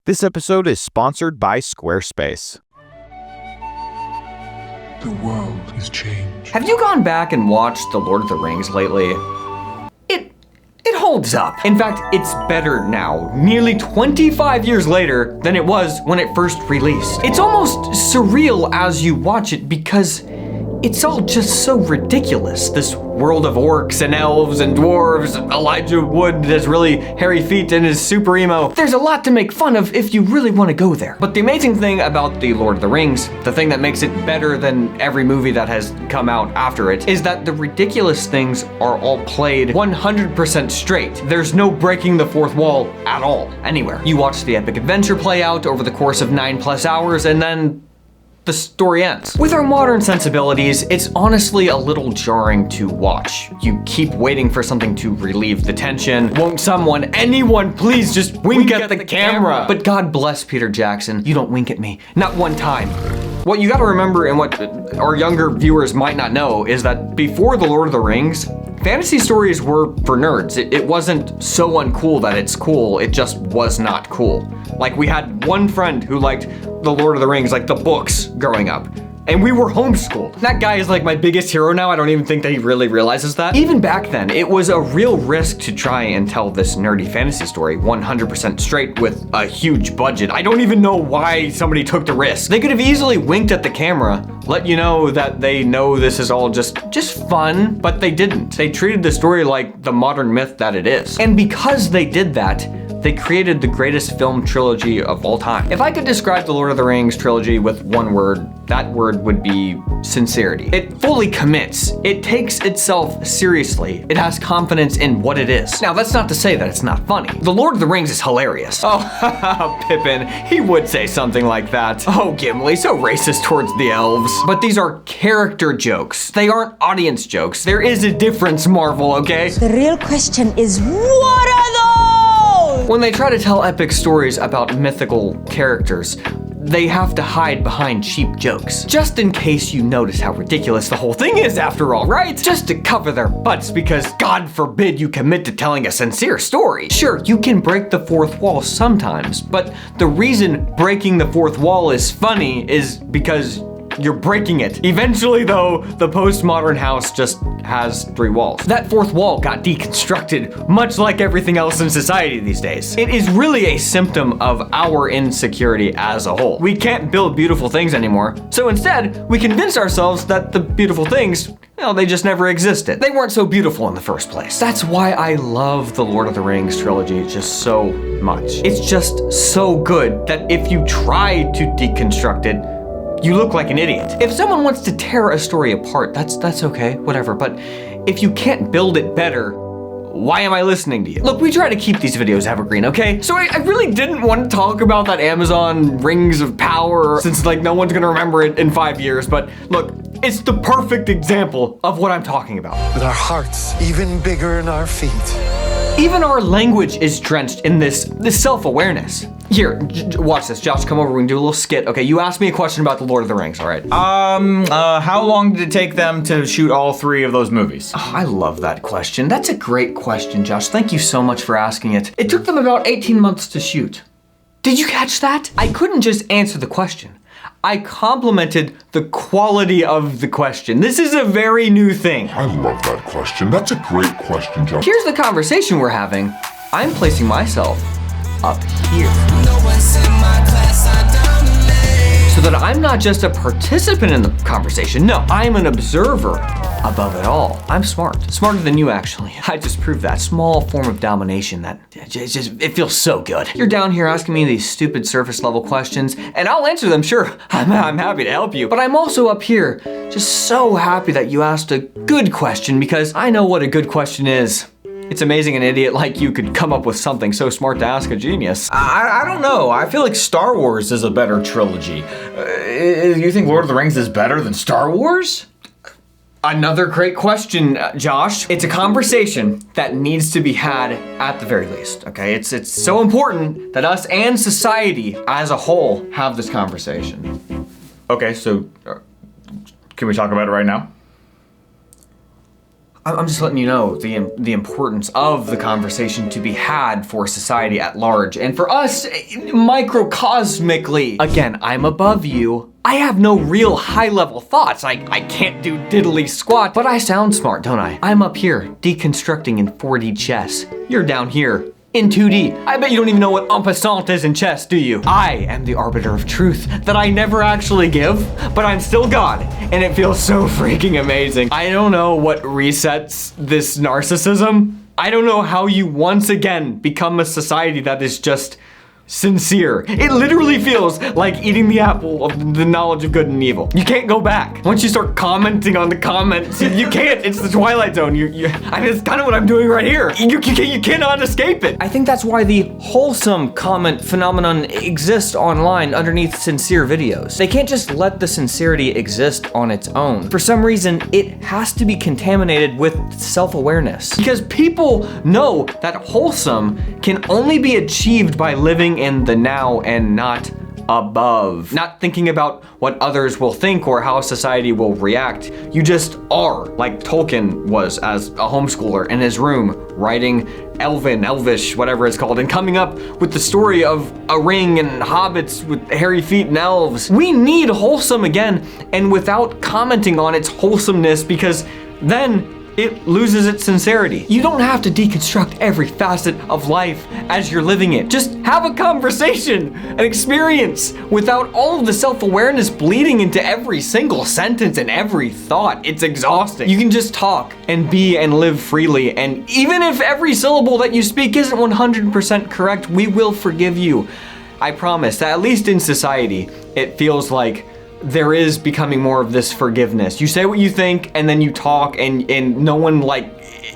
This episode is sponsored by Squarespace. The world has changed. Have you gone back and watched The Lord of the Rings lately? It holds up. In fact, it's better now, nearly 25 years later than it was when it first released. It's almost surreal as you watch it because it's all just so ridiculous. This world of orcs and elves and dwarves, Elijah Wood has really hairy feet and is super emo. There's a lot to make fun of if you really want to go there. But the amazing thing about The Lord of the Rings, the thing that makes it better than every movie that has come out after it, is that the ridiculous things are all played 100% straight. There's no breaking the fourth wall at all, anywhere. You watch the epic adventure play out over the course of 9+ hours and then the story ends. With our modern sensibilities, it's honestly a little jarring to watch. You keep waiting for something to relieve the tension. Won't anyone please just wink at the camera? But God bless Peter Jackson, you don't wink at me. Not one time. What you gotta remember and what our younger viewers might not know is that before The Lord of the Rings, fantasy stories were for nerds. It wasn't so uncool that it's cool, it just was not cool. Like, we had one friend who liked The Lord of the Rings, like the books, growing up. And we were homeschooled. That guy is like my biggest hero now. I don't even think that he really realizes that. Even back then, it was a real risk to try and tell this nerdy fantasy story 100% straight with a huge budget. I don't even know why somebody took the risk. They could have easily winked at the camera, let you know that they know this is all just fun, but they didn't. They treated the story like the modern myth that it is. And because they did that, they created the greatest film trilogy of all time. If I could describe the Lord of the Rings trilogy with one word, that word would be sincerity. It fully commits. It takes itself seriously. It has confidence in what it is. Now, that's not to say that it's not funny. The Lord of the Rings is hilarious. Oh, Pippin, he would say something like that. Oh, Gimli, so racist towards the elves. But these are character jokes. They aren't audience jokes. There is a difference, Marvel, okay? The real question is, what are those? When they try to tell epic stories about mythical characters, they have to hide behind cheap jokes. Just in case you notice how ridiculous the whole thing is after all, right? Just to cover their butts because God forbid you commit to telling a sincere story. Sure, you can break the fourth wall sometimes, but the reason breaking the fourth wall is funny is because you're breaking it. Eventually though, the postmodern house just has 3 walls. That fourth wall got deconstructed, much like everything else in society these days. It is really a symptom of our insecurity as a whole. We can't build beautiful things anymore, so instead, we convince ourselves that the beautiful things, they just never existed. They weren't so beautiful in the first place. That's why I love the Lord of the Rings trilogy just so much. It's just so good that if you try to deconstruct it, you look like an idiot. If someone wants to tear a story apart, that's okay, whatever. But if you can't build it better, why am I listening to you? Look, we try to keep these videos evergreen, okay? So I really didn't want to talk about that Amazon Rings of Power since no one's gonna remember it in 5 years, but look, it's the perfect example of what I'm talking about. With our hearts even bigger than our feet. Even our language is drenched in this self-awareness. Here, watch this. Josh, come over, we can do a little skit. Okay, you asked me a question about The Lord of the Rings, all right? How long did it take them to shoot all 3 of those movies? Oh, I love that question. That's a great question, Josh. Thank you so much for asking it. It took them about 18 months to shoot. Did you catch that? I couldn't just answer the question. I complimented the quality of the question. This is a very new thing. I love that question. That's a great question, Josh. Here's the conversation we're having. I'm placing myself up here. So that I'm not just a participant in the conversation. No, I'm an observer above it all. I'm smart. Smarter than you, actually. I just proved that. Small form of domination that it feels so good. You're down here asking me these stupid surface level questions, and I'll answer them, sure. I'm happy to help you. But I'm also up here just so happy that you asked a good question because I know what a good question is. It's amazing an idiot like you could come up with something so smart to ask a genius. I don't know. I feel like Star Wars is a better trilogy. You think Lord of the Rings is better than Star Wars? Another great question, Josh. It's a conversation that needs to be had at the very least, okay? It's so important that us and society as a whole have this conversation. Okay, so can we talk about it right now? I'm just letting you know the importance of the conversation to be had for society at large and for us microcosmically. Again, I'm above you. I have no real high-level thoughts. I can't do diddly squat, but I sound smart, don't I? I'm up here deconstructing in 4D chess. You're down here in 2D. I bet you don't even know what en passant is in chess, do you? I am the arbiter of truth that I never actually give, but I'm still God, and it feels so freaking amazing. I don't know what resets this narcissism. I don't know how you once again become a society that is just sincere. It literally feels like eating the apple of the knowledge of good and evil. You can't go back. Once you start commenting on the comments, you can't. It's the Twilight Zone. I mean, it's kind of what I'm doing right here. You cannot escape it. I think that's why the wholesome comment phenomenon exists online underneath sincere videos. They can't just let the sincerity exist on its own. For some reason, it has to be contaminated with self-awareness. Because people know that wholesome can only be achieved by living in the now and not above. Not thinking about what others will think or how society will react. You just are, like Tolkien was as a homeschooler in his room, writing Elvish, whatever it's called, and coming up with the story of a ring and hobbits with hairy feet and elves. We need wholesome again, and without commenting on its wholesomeness, because then it loses its sincerity. You don't have to deconstruct every facet of life as you're living it. Just have a conversation, an experience, without all of the self-awareness bleeding into every single sentence and every thought. It's exhausting. You can just talk and be and live freely, and even if every syllable that you speak isn't 100% correct, we will forgive you. I promise that at least in society, it feels like there is becoming more of this forgiveness. You say what you think and then you talk and no one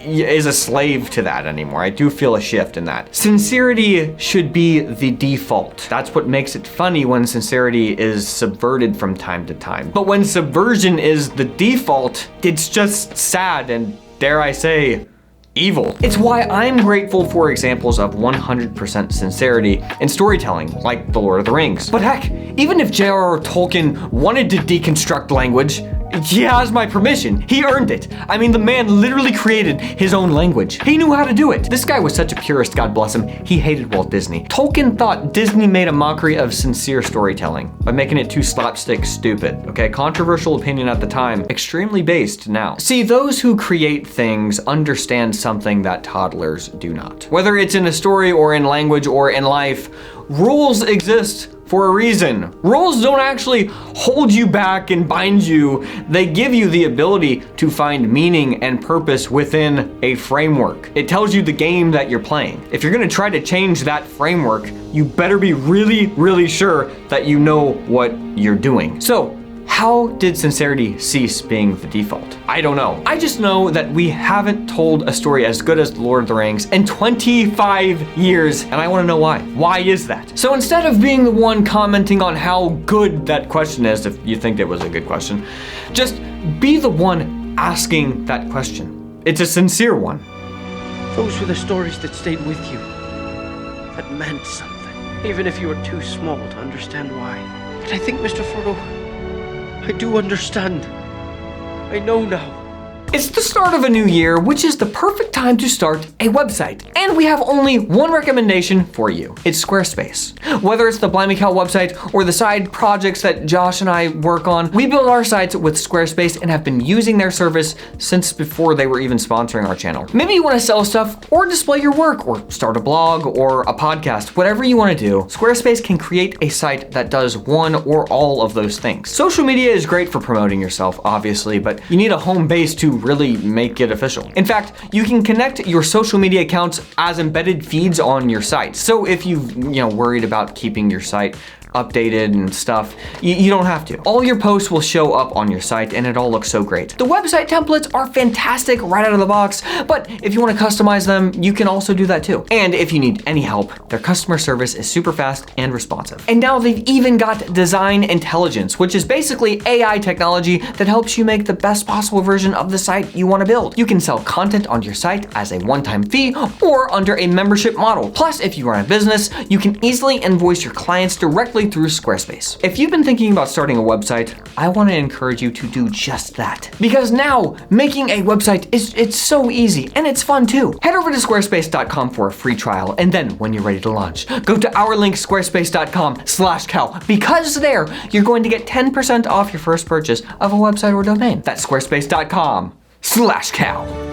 is a slave to that anymore. I do feel a shift in that. Sincerity should be the default. That's what makes it funny when sincerity is subverted from time to time. But when subversion is the default, it's just sad and, dare I say, evil. It's why I'm grateful for examples of 100% sincerity in storytelling, like The Lord of the Rings. But heck, even if J.R.R. Tolkien wanted to deconstruct language, he has my permission. He earned it. I mean, the man literally created his own language. He knew how to do it. This guy was such a purist, God bless him. He hated Walt Disney. Tolkien thought Disney made a mockery of sincere storytelling by making it too slapstick stupid. Okay, controversial opinion at the time, extremely based now. See, those who create things understand something that toddlers do not. Whether it's in a story or in language or in life, rules exist for a reason. Rules don't actually hold you back and bind you. They give you the ability to find meaning and purpose within a framework. It tells you the game that you're playing. If you're gonna try to change that framework, you better be really, really sure that you know what you're doing. So, how did sincerity cease being the default? I don't know. I just know that we haven't told a story as good as The Lord of the Rings in 25 years, and I want to know why. Why is that? So instead of being the one commenting on how good that question is, if you think it was a good question, just be the one asking that question. It's a sincere one. Those were the stories that stayed with you, that meant something, even if you were too small to understand why. But I think, Mr. Frodo, I do understand. I know now. It's the start of a new year, which is the perfect time to start a website. And we have only one recommendation for you. It's Squarespace. Whether it's the Blimey website or the side projects that Josh and I work on, we build our sites with Squarespace and have been using their service since before they were even sponsoring our channel. Maybe you want to sell stuff or display your work or start a blog or a podcast, whatever you want to do, Squarespace can create a site that does one or all of those things. Social media is great for promoting yourself, obviously, but you need a home base to really make it official. In fact, you can connect your social media accounts as embedded feeds on your site. So if you've worried about keeping your site updated and stuff, you don't have to. All your posts will show up on your site and it all looks so great. The website templates are fantastic right out of the box, but if you want to customize them, you can also do that too. And if you need any help, their customer service is super fast and responsive. And now they've even got design intelligence, which is basically AI technology that helps you make the best possible version of the site site you want to build. You can sell content on your site as a one-time fee or under a membership model. Plus, if you run a business, you can easily invoice your clients directly through Squarespace. If you've been thinking about starting a website, I want to encourage you to do just that. Because now, making a website it's so easy and it's fun too. Head over to squarespace.com for a free trial, and then when you're ready to launch, go to our link squarespace.com/Cal, because there you're going to get 10% off your first purchase of a website or domain. That's squarespace.com/Cal.